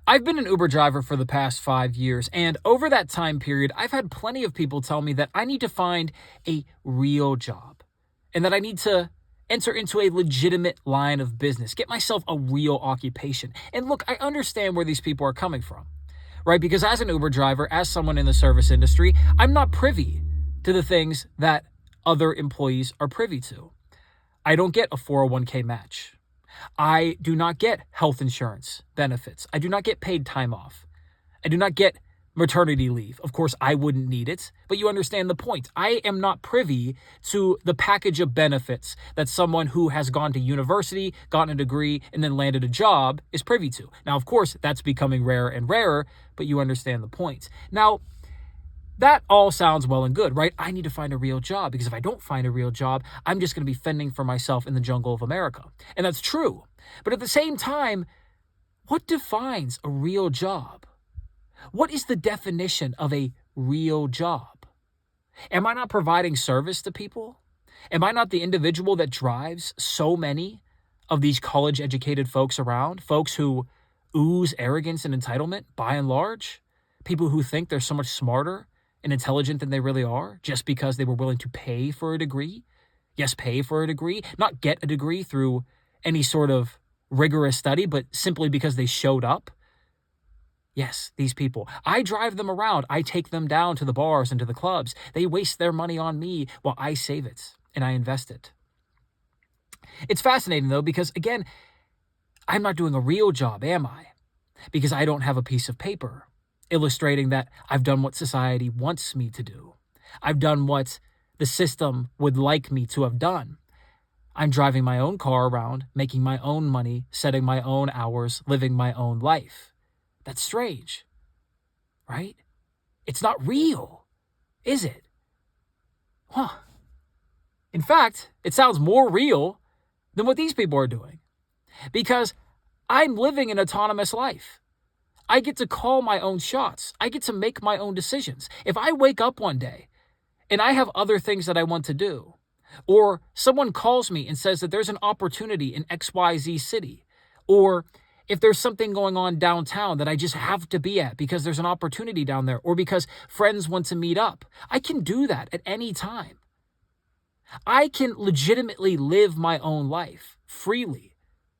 I've been an Uber driver for the past 5 years, and over that time period, I've had plenty of people tell me that I need to find a real job and that I need to enter into a legitimate line of business, get myself a real occupation. And look, I understand where these people are coming from, right? Because as an Uber driver, as someone in the service industry, I'm not privy to the things that other employees are privy to. I don't get a 401k match. I do not get health insurance benefits. I do not get paid time off. I do not get maternity leave. Of course, I wouldn't need it, but you understand the point. I am not privy to the package of benefits that someone who has gone to university, gotten a degree, and then landed a job is privy to. Now, of course, that's becoming rarer and rarer, but you understand the point. Now, that all sounds well and good, right? I need to find a real job because if I don't find a real job, I'm just going to be fending for myself in the jungle of America. And that's true. But at the same time, what defines a real job? What is the definition of a real job? Am I not providing service to people? Am I not the individual that drives so many of these college-educated folks around? Folks who ooze arrogance and entitlement, by and large? People who think they're so much smarter and intelligent than they really are just because they were willing to pay for a degree. Yes, pay for a degree, not get a degree through any sort of rigorous study, but simply because they showed up. Yes, these people. I drive them around. I take them down to the bars and to the clubs. They waste their money on me while I save it and I invest it. It's fascinating, though, because, again, I'm not doing a real job, am I? Because I don't have a piece of paper illustrating that I've done what society wants me to do. I've done what the system would like me to have done. I'm driving my own car around, making my own money, setting my own hours, living my own life. That's strange, right? It's not real, is it? Huh. In fact, it sounds more real than what these people are doing because I'm living an autonomous life. I get to call my own shots. I get to make my own decisions. If I wake up one day and I have other things that I want to do, or someone calls me and says that there's an opportunity in XYZ city, or if there's something going on downtown that I just have to be at because there's an opportunity down there, or because friends want to meet up, I can do that at any time. I can legitimately live my own life freely,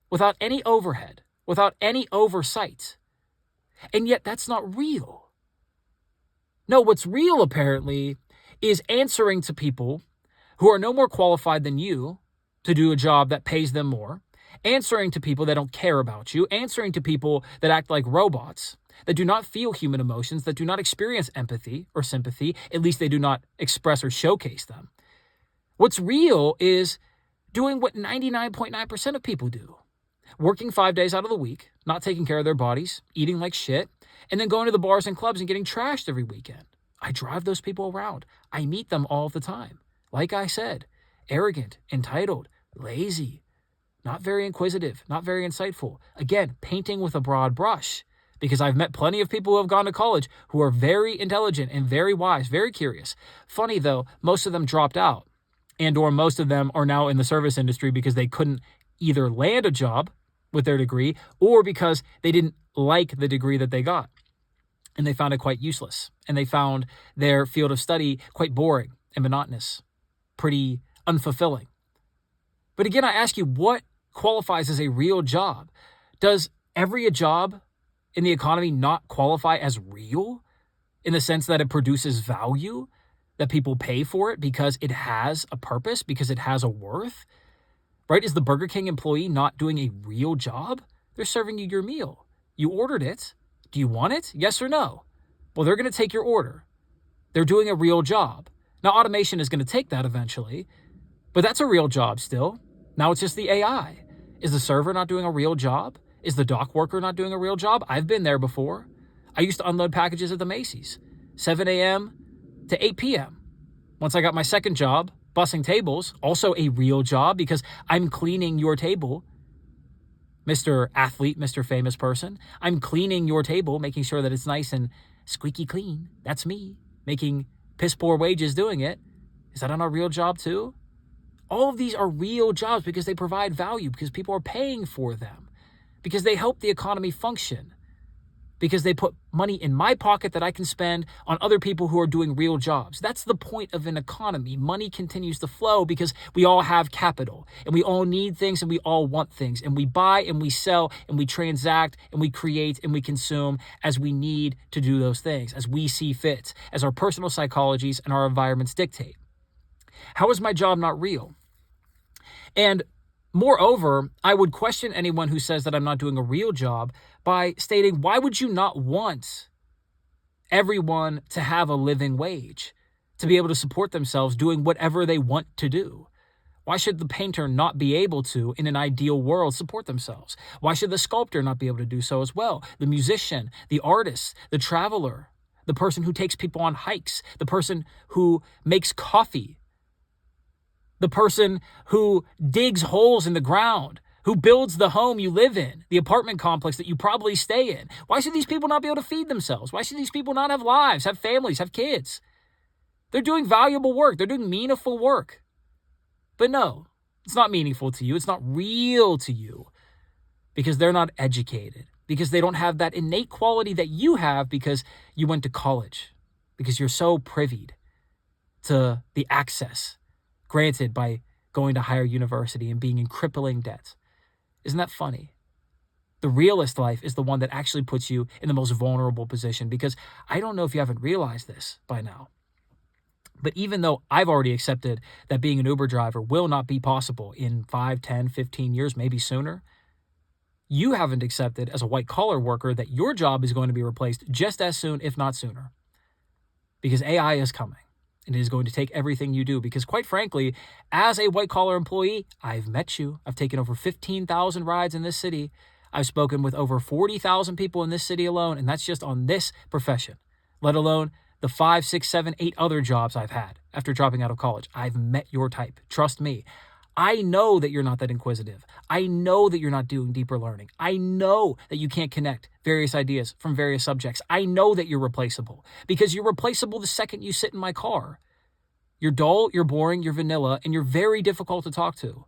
without any overhead, without any oversight. And yet that's not real. No, what's real apparently is answering to people who are no more qualified than you to do a job that pays them more, answering to people that don't care about you, answering to people that act like robots, that do not feel human emotions, that do not experience empathy or sympathy, at least they do not express or showcase them. What's real is doing what 99.9% of people do. Working 5 days out of the week, not taking care of their bodies, eating like shit, and then going to the bars and clubs and getting trashed every weekend. I drive those people around. I meet them all the time. Like I said, arrogant, entitled, lazy, not very inquisitive, not very insightful. Again, painting with a broad brush, because I've met plenty of people who have gone to college who are very intelligent and very wise, very curious. Funny though, most of them dropped out, and or most of them are now in the service industry because they couldn't either land a job with their degree or because they didn't like the degree that they got and they found it quite useless, and they found their field of study quite boring and monotonous, pretty unfulfilling. But again, I ask you, what qualifies as a real job? Does every job in the economy not qualify as real in the sense that it produces value, that people pay for it because it has a purpose, because it has a worth? Right? Is the Burger King employee not doing a real job? They're serving you your meal. You ordered it. Do you want it? Yes or no? Well, they're going to take your order. They're doing a real job. Now, automation is going to take that eventually, but that's a real job still. Now it's just the AI. Is the server not doing a real job? Is the dock worker not doing a real job? I've been there before. I used to unload packages at the Macy's, 7 a.m. to 8 p.m. Once I got my second job, bussing tables, also a real job because I'm cleaning your table, Mr. Athlete, Mr. Famous Person. I'm cleaning your table, making sure that it's nice and squeaky clean. That's me, making piss poor wages doing it. Is that not a real job too? All of these are real jobs because they provide value, because people are paying for them, because they help the economy function. because they put money in my pocket that I can spend on other people who are doing real jobs. That's the point of an economy. Money continues to flow because we all have capital and we all need things and we all want things, and we buy and we sell and we transact and we create and we consume as we need to do those things, as we see fit, as our personal psychologies and our environments dictate. How is my job not real? And moreover, I would question anyone who says that I'm not doing a real job by stating, why would you not want everyone to have a living wage, to be able to support themselves doing whatever they want to do? Why should the painter not be able to, in an ideal world, support themselves? Why should the sculptor not be able to do so as well? The musician, the artist, the traveler, the person who takes people on hikes, the person who makes coffee, the person who digs holes in the ground, who builds the home you live in, the apartment complex that you probably stay in. Why should these people not be able to feed themselves? Why should these people not have lives, have families, have kids? They're doing valuable work. They're doing meaningful work. But no, it's not meaningful to you. It's not real to you because they're not educated, because they don't have that innate quality that you have because you went to college, because you're so privy to the access granted by going to higher university and being in crippling debt. Isn't that funny? The realist life is the one that actually puts you in the most vulnerable position, because I don't know if you haven't realized this by now, but even though I've already accepted that being an Uber driver will not be possible in 5, 10, 15 years, maybe sooner, you haven't accepted as a white-collar worker that your job is going to be replaced just as soon, if not sooner, because AI is coming. And it is going to take everything you do, because quite frankly, as a white-collar employee, I've met you. I've taken over 15,000 rides in this city. I've spoken with over 40,000 people in this city alone, and that's just on this profession, let alone the 5, 6, 7, 8 other jobs I've had after dropping out of college. I've met your type. Trust me. I know that you're not that inquisitive. I know that you're not doing deeper learning. I know that you can't connect various ideas from various subjects. I know that you're replaceable, because you're replaceable the second you sit in my car. You're dull, you're boring, you're vanilla, and you're very difficult to talk to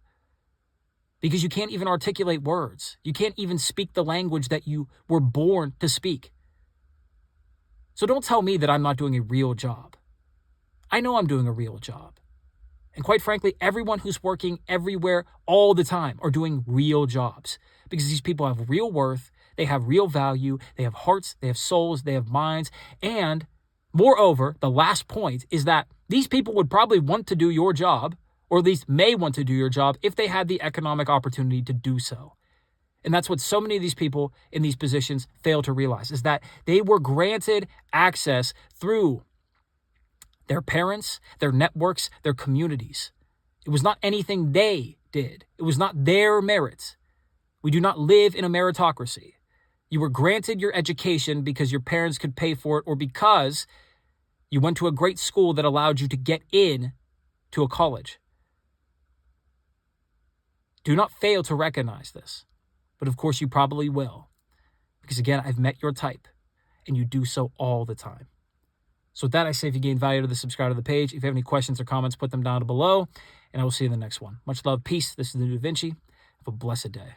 because you can't even articulate words. You can't even speak the language that you were born to speak. So don't tell me that I'm not doing a real job. I know I'm doing a real job. And quite frankly, everyone who's working everywhere all the time are doing real jobs, because these people have real worth, they have real value, they have hearts, they have souls, they have minds. And moreover, the last point is that these people would probably want to do your job, or at least may want to do your job, if they had the economic opportunity to do so. And that's what so many of these people in these positions fail to realize, is that they were granted access through their parents, their networks, their communities. It was not anything they did. It was not their merit. We do not live in a meritocracy. You were granted your education because your parents could pay for it, or because you went to a great school that allowed you to get in to a college. Do not fail to recognize this. But of course you probably will, because again, I've met your type, and you do so all the time. So with that, I say if you gain value to the subscribe to the page. If you have any questions or comments, put them down below, and I will see you in the next one. Much love, peace. This is the New Da Vinci. Have a blessed day.